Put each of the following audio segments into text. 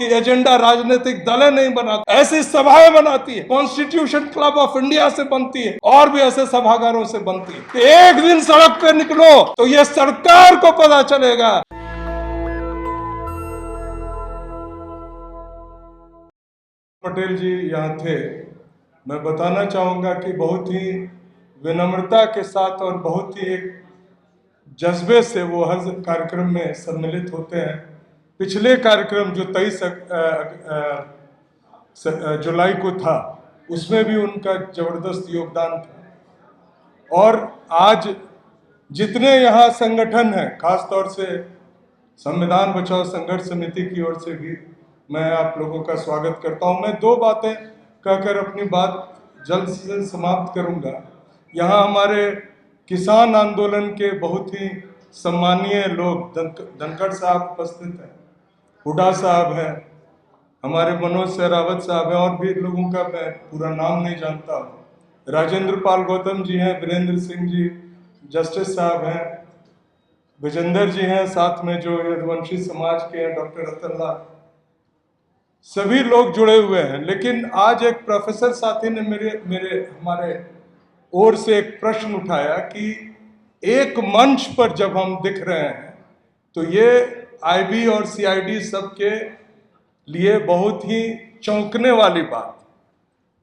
कि एजेंडा राजनीतिक दलें नहीं बनाती, ऐसी सभाएं बनाती है, कॉन्स्टिट्यूशन क्लब ऑफ इंडिया से बनती है और भी ऐसे सभागारों से बनती है कि एक दिन सड़क पे निकलो तो ये सरकार को पता चलेगा। पटेल जी यहाँ थे। मैं बताना चाहूंगा कि बहुत ही विनम्रता के साथ और बहुत ही एक जज्बे से वो हर कार्यक्रम में सम्मिलित होते हैं। पिछले कार्यक्रम जो 23 जुलाई को था उसमें भी उनका जबरदस्त योगदान था। और आज जितने यहाँ संगठन हैं, खासतौर से संविधान बचाओ संघर्ष समिति की ओर से भी मैं आप लोगों का स्वागत करता हूँ। मैं दो बातें कहकर अपनी बात जल्द से समाप्त करूँगा। यहाँ हमारे किसान आंदोलन के बहुत ही सम्मानीय लोग धनखड़ साहब उपस्थित हैं, हुड्डा साहब हैं, हमारे मनोज सहरावत साहब हैं और भी लोगों का मैं पूरा नाम नहीं जानता हूँ। राजेंद्र पाल गौतम जी हैं, वीरेंद्र सिंह जी जस्टिस साहब हैं, विजेंद्र जी हैं, साथ में जो यदुवंशी समाज के हैं डॉक्टर रतन लाल, सभी लोग जुड़े हुए हैं। लेकिन आज एक प्रोफेसर साथी ने हमारे ओर से एक प्रश्न उठाया कि एक मंच पर जब हम दिख रहे हैं तो ये आईबी और सीआईडी सबके लिए बहुत ही चौंकने वाली बात,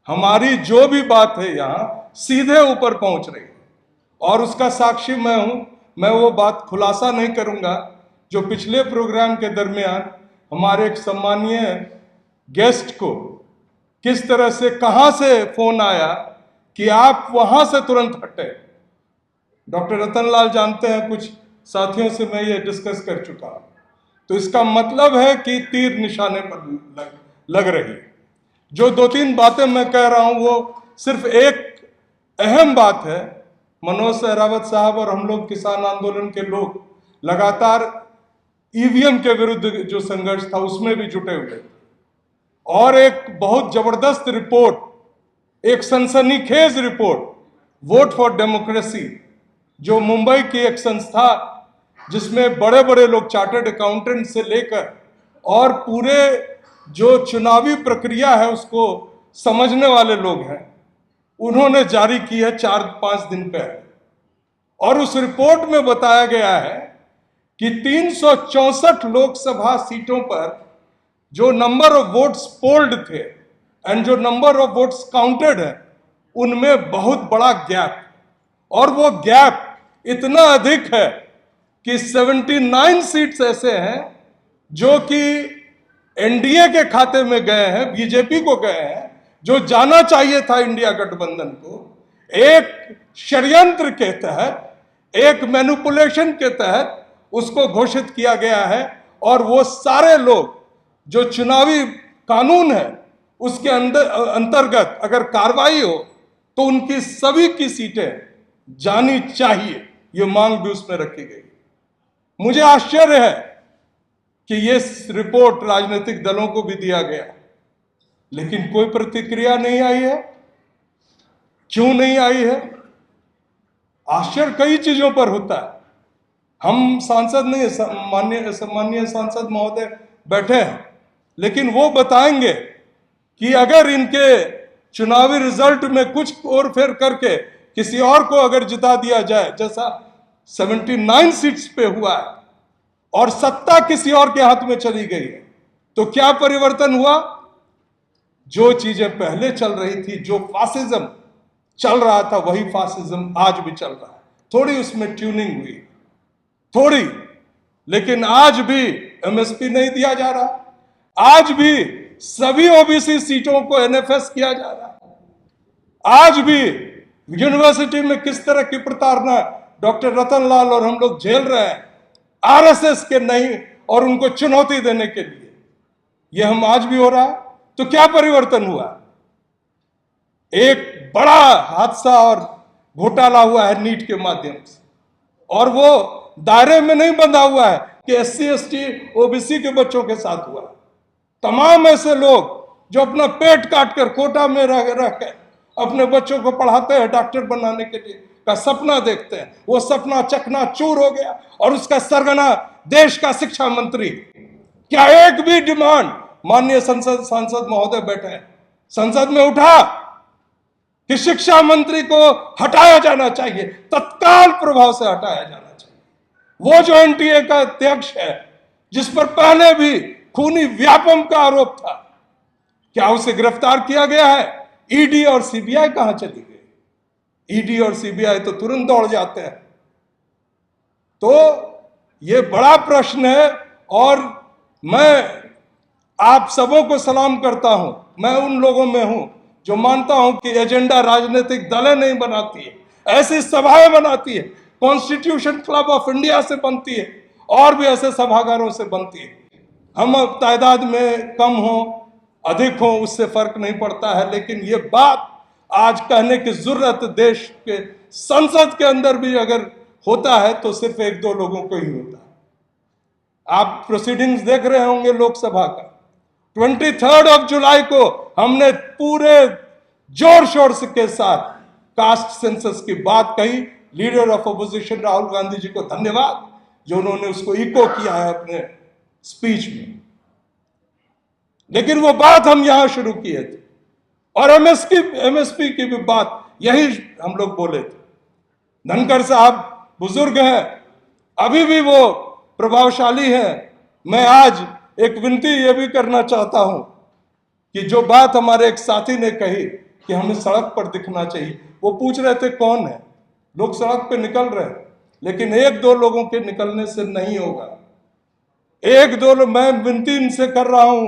हमारी जो भी बात है यहाँ सीधे ऊपर पहुंच रही है और उसका साक्षी मैं हूं। मैं वो बात खुलासा नहीं करूंगा जो पिछले प्रोग्राम के दरमियान हमारे एक सम्मानीय गेस्ट को किस तरह से कहां से फोन आया कि आप वहां से तुरंत हटे। डॉक्टर रतन लाल जानते हैं, कुछ साथियों से मैं ये डिस्कस कर चुका हूं। तो इसका मतलब है कि तीर निशाने पर लग रही है। जो दो तीन बातें मैं कह रहा हूं वो सिर्फ एक अहम बात है। मनोज सहरावत साहब और हम लोग किसान आंदोलन के लोग लगातार ईवीएम के विरुद्ध जो संघर्ष था उसमें भी जुटे हुए थे और एक बहुत जबरदस्त रिपोर्ट, एक सनसनीखेज रिपोर्ट, वोट फॉर डेमोक्रेसी, जो मुंबई की एक संस्था जिसमें बड़े बड़े लोग चार्टर्ड अकाउंटेंट से लेकर और पूरे जो चुनावी प्रक्रिया है उसको समझने वाले लोग हैं, उन्होंने जारी की है 4-5 दिन पहले। और उस रिपोर्ट में बताया गया है कि 364 लोकसभा सीटों पर जो नंबर ऑफ वोट्स पोल्ड थे एंड जो नंबर ऑफ वोट्स काउंटेड है उनमें बहुत बड़ा गैप, और वो गैप इतना अधिक है कि 79 सीट्स ऐसे हैं जो कि एनडीए के खाते में गए हैं, बीजेपी को गए हैं, जो जाना चाहिए था इंडिया गठबंधन को। एक षड्यंत्र के तहत, एक मैनिपुलेशन के तहत उसको घोषित किया गया है और वो सारे लोग जो चुनावी कानून है उसके अंतर्गत अगर कार्रवाई हो तो उनकी सभी की सीटें जानी चाहिए, ये मांग भी उसमें रखी गई। मुझे आश्चर्य है कि ये रिपोर्ट राजनीतिक दलों को भी दिया गया, लेकिन कोई प्रतिक्रिया नहीं आई है। क्यों नहीं आई है? आश्चर्य कई चीजों पर होता है। हम सांसद नहीं, सम्मानीय सांसद महोदय बैठे हैं, लेकिन वो बताएंगे कि अगर इनके चुनावी रिजल्ट में कुछ और फेर करके किसी और को अगर जिता दिया जाए, जैसा 79 सीट्स पे हुआ है और सत्ता किसी और के हाथ में चली गई है, तो क्या परिवर्तन हुआ? जो चीजें पहले चल रही थी, जो फासिज्म चल रहा था, वही फासिज्म आज भी चल रहा है। थोड़ी उसमें ट्यूनिंग हुई, थोड़ी, लेकिन आज भी एमएसपी नहीं दिया जा रहा, आज भी सभी ओबीसी सीटों को एनएफएस किया जा रहा है, आज भी यूनिवर्सिटी में किस तरह की प्रताड़ना डॉक्टर रतन लाल और हम लोग झेल रहे हैं आरएसएस के नहीं और उनको चुनौती देने के लिए, यह हम आज भी हो रहा है। तो क्या परिवर्तन हुआ? एक बड़ा हादसा और घोटाला हुआ है नीट के माध्यम से, और वो दायरे में नहीं बंधा हुआ है कि एससी एसटी ओबीसी के बच्चों के साथ हुआ। तमाम ऐसे लोग जो अपना पेट काट कर कोटा में रह कर अपने बच्चों को पढ़ाते हैं, डॉक्टर बनाने के लिए का सपना देखते हैं, वो सपना चकनाचूर हो गया और उसका सरगना देश का शिक्षा मंत्री। क्या एक भी डिमांड माननीय सांसद महोदय बैठे हैं, संसद में उठा कि शिक्षा मंत्री को हटाया जाना चाहिए, तत्काल प्रभाव से हटाया जाना चाहिए। वो जो एनटीए का अध्यक्ष है, जिस पर पहले भी खूनी व्यापम का आरोप था, क्या उसे गिरफ्तार किया गया है? ईडी और सीबीआई कहां चली गई? ईडी और सीबीआई तो तुरंत दौड़ जाते हैं। तो ये बड़ा प्रश्न है और मैं आप सबों को सलाम करता हूं। मैं उन लोगों में हूं जो मानता हूं कि एजेंडा राजनीतिक दलें नहीं बनाती है, ऐसी सभाएं बनाती है, कॉन्स्टिट्यूशन क्लब ऑफ इंडिया से बनती है और भी ऐसे सभागारों से बनती है। हम अब तादाद में कम हो अधिक हो उससे फर्क नहीं पड़ता है, लेकिन ये बात आज कहने की जरूरत देश के संसद के अंदर भी अगर होता है तो सिर्फ एक दो लोगों को ही होता है। आप प्रोसीडिंग्स देख रहे होंगे लोकसभा का। 23 जुलाई को हमने पूरे जोर शोर के साथ कास्ट सेंसस की बात कही। Leader of opposition Rahul Gandhi ji को धन्यवाद जो उन्होंने उसको इको किया है अपने स्पीच में, लेकिन वो बात हम यहां शुरू किए थे और एमएसपी की भी बात यही हम लोग बोले थे। धनखड़ साहब बुजुर्ग हैं, अभी भी वो प्रभावशाली हैं। मैं आज एक विनती ये भी करना चाहता हूं कि जो बात हमारे एक साथी ने कही कि हमें सड़क पर दिखना चाहिए, वो पूछ रहे थे कौन है। लोग सड़क पे निकल रहे हैं, लेकिन एक दो लोगों के निकलने से नहीं होगा। एक दो लोग, मैं विनती इनसे कर रहा हूं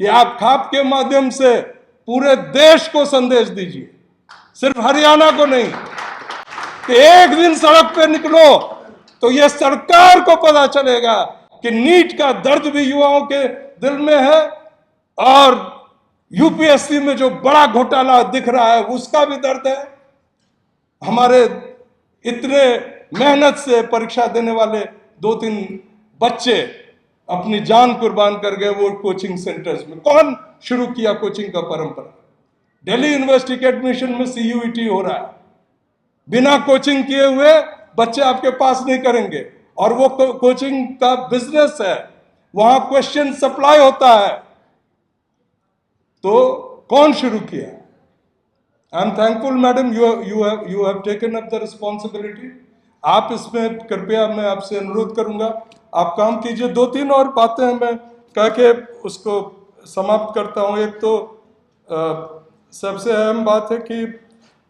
कि आप खाप के माध्यम से पूरे देश को संदेश दीजिए, सिर्फ हरियाणा को नहीं, कि एक दिन सड़क पे निकलो तो यह सरकार को पता चलेगा कि नीट का दर्द भी युवाओं के दिल में है और यूपीएससी में जो बड़ा घोटाला दिख रहा है उसका भी दर्द है। हमारे इतने मेहनत से परीक्षा देने वाले 2-3 बच्चे अपनी जान कुर्बान कर गए वो कोचिंग सेंटर्स में। कौन शुरू किया कोचिंग का परंपरा? दिल्ली यूनिवर्सिटी के एडमिशन में सीयूईटी हो रहा है, बिना कोचिंग किए हुए बच्चे आपके पास नहीं करेंगे और वो कोचिंग का बिजनेस है, वहां क्वेश्चन सप्लाई होता है। तो कौन शुरू किया? I am thankful madam, you have taken up the responsibility. आप इसमें कृपया, मैं आपसे अनुरोध करूंगा, आप काम कीजिए। 2-3 और बातें मैं कह के उसको समाप्त करता हूं। एक तो सबसे अहम बात है कि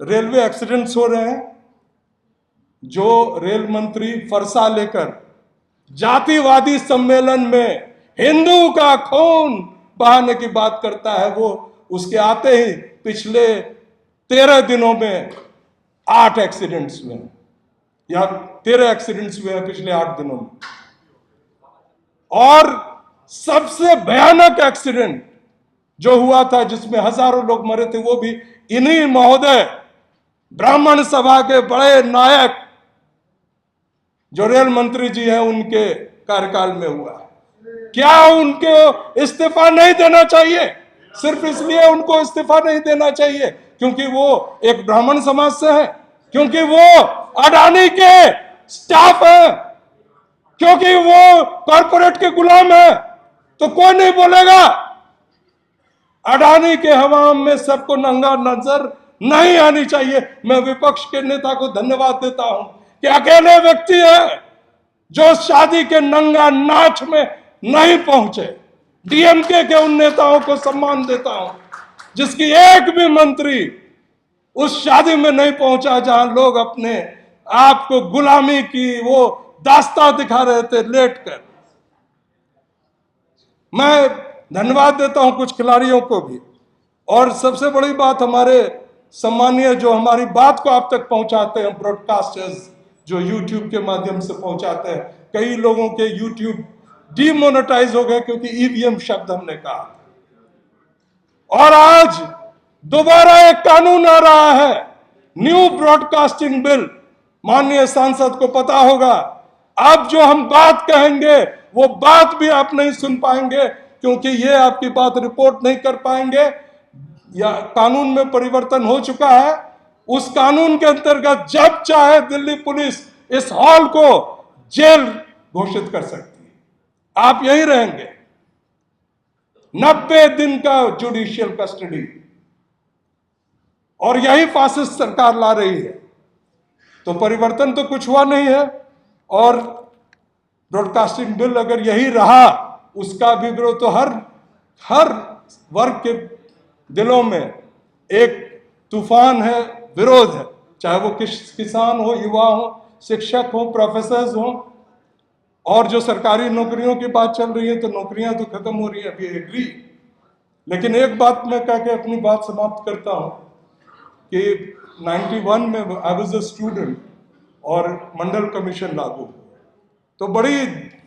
रेलवे एक्सीडेंट्स हो रहे हैं। जो रेल मंत्री फरसा लेकर जातिवादी सम्मेलन में हिंदू का खून बहाने की बात करता है, वो उसके आते ही पिछले 13 दिनों में 8 एक्सीडेंट्स हुए या 13 एक्सीडेंट्स हुए हैं पिछले 8 दिनों में। और सबसे भयानक एक्सीडेंट जो हुआ था जिसमें हजारों लोग मरे थे, वो भी इन्हीं महोदय ब्राह्मण सभा के बड़े नायक जो रेल मंत्री जी हैं उनके कार्यकाल में हुआ है। क्या उनको इस्तीफा नहीं देना चाहिए? सिर्फ इसलिए उनको इस्तीफा नहीं देना चाहिए क्योंकि वो एक ब्राह्मण समाज से है, क्योंकि वो अडानी के स्टाफ है, क्योंकि वो कॉर्पोरेट के गुलाम है, तो कोई नहीं बोलेगा। अडानी के हवाम में सबको नंगा नजर नहीं आनी चाहिए। मैं विपक्ष के नेता को धन्यवाद देता हूं कि अकेले व्यक्ति है जो शादी के नंगा नाच में नहीं पहुंचे। डीएमके के उन नेताओं को सम्मान देता हूं जिसकी एक भी मंत्री उस शादी में नहीं पहुंचा जहां लोग अपने आप को गुलामी की वो दास्तां दिखा रहे थे लेटकर। मैं धन्यवाद देता हूं कुछ खिलाड़ियों को भी। और सबसे बड़ी बात, हमारे सम्मानीय जो हमारी बात को आप तक पहुंचाते हैं ब्रॉडकास्टर्स, जो यूट्यूब के माध्यम से पहुंचाते हैं। कई लोगों के यूट्यूब डिमोनेटाइज हो गए क्योंकि ईवीएम शब्द हमने कहा। और आज दोबारा एक कानून आ रहा है, न्यू ब्रॉडकास्टिंग बिल। माननीय सांसद को पता होगा, अब जो हम बात कहेंगे वो बात भी आप नहीं सुन पाएंगे क्योंकि ये आपकी बात रिपोर्ट नहीं कर पाएंगे। या कानून में परिवर्तन हो चुका है। उस कानून के अंतर्गत जब चाहे दिल्ली पुलिस इस हॉल को जेल घोषित कर सकती है, आप यहीं रहेंगे। 90 दिन का जुडिशियल कस्टडी, और यही फासिस्ट सरकार ला रही है। तो परिवर्तन तो कुछ हुआ नहीं है, और ब्रॉडकास्टिंग बिल अगर यही रहा, उसका भी विरोध तो हर वर्ग के दिलों में एक तूफान है, विरोध है, चाहे वो किसान हो, युवा हो, शिक्षक हो, प्रोफेसर्स हो। और जो सरकारी नौकरियों की बात चल रही है, तो नौकरियां तो खत्म हो रही है, अभी एग्री। लेकिन एक बात मैं कह के अपनी बात समाप्त करता हूं कि 91 में आई वाज अ स्टूडेंट और मंडल कमीशन लागू हुआ, तो बड़ी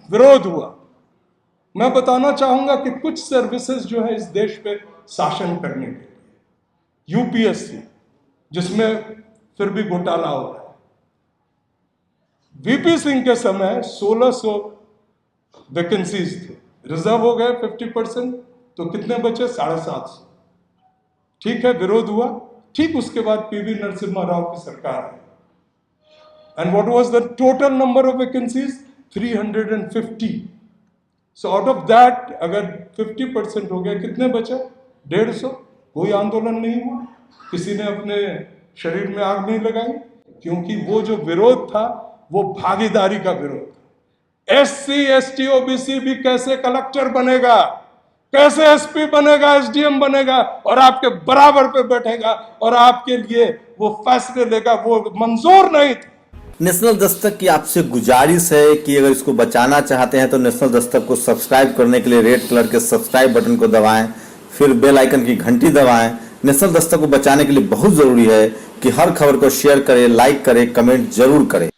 विरोध हुआ। मैं बताना चाहूंगा कि कुछ सर्विसेज जो है इस देश पे शासन करने के लिए, यूपीएससी, जिसमें फिर भी घोटाला हो रहा है। वीपी सिंह के समय 1600 वैकेंसीज थे, रिजर्व हो गए 50%, तो कितने बचे? 750। ठीक है, विरोध हुआ। ठीक उसके बाद पीवी नरसिम्हा राव की सरकार है, and what was the total number of vacancies? 350। So out of that अगर 50% हो गया, कितने बचे? 150। कोई आंदोलन नहीं हुआ, किसी ने अपने शरीर में आग नहीं लगाई, क्योंकि वो जो विरोध था वो भागीदारी का विरोध था। एससी, एसटी, ओबीसी भी कैसे कलेक्टर बनेगा, कैसे एसपी बनेगा, एसडीएम बनेगा, और आपके बराबर पे बैठेगा और आपके लिए वो फैसले लेगा, वो मंजूर नहीं था। नेशनल दस्तक की आपसे गुजारिश है कि अगर इसको बचाना चाहते हैं तो नेशनल दस्तक को सब्सक्राइब करने के लिए रेड कलर के सब्सक्राइब बटन को दबाएं, फिर बेल आइकन की घंटी दबाएं। नेशनल दस्तक को बचाने के लिए बहुत जरूरी है कि हर खबर को शेयर करें, लाइक करें, कमेंट जरूर करें।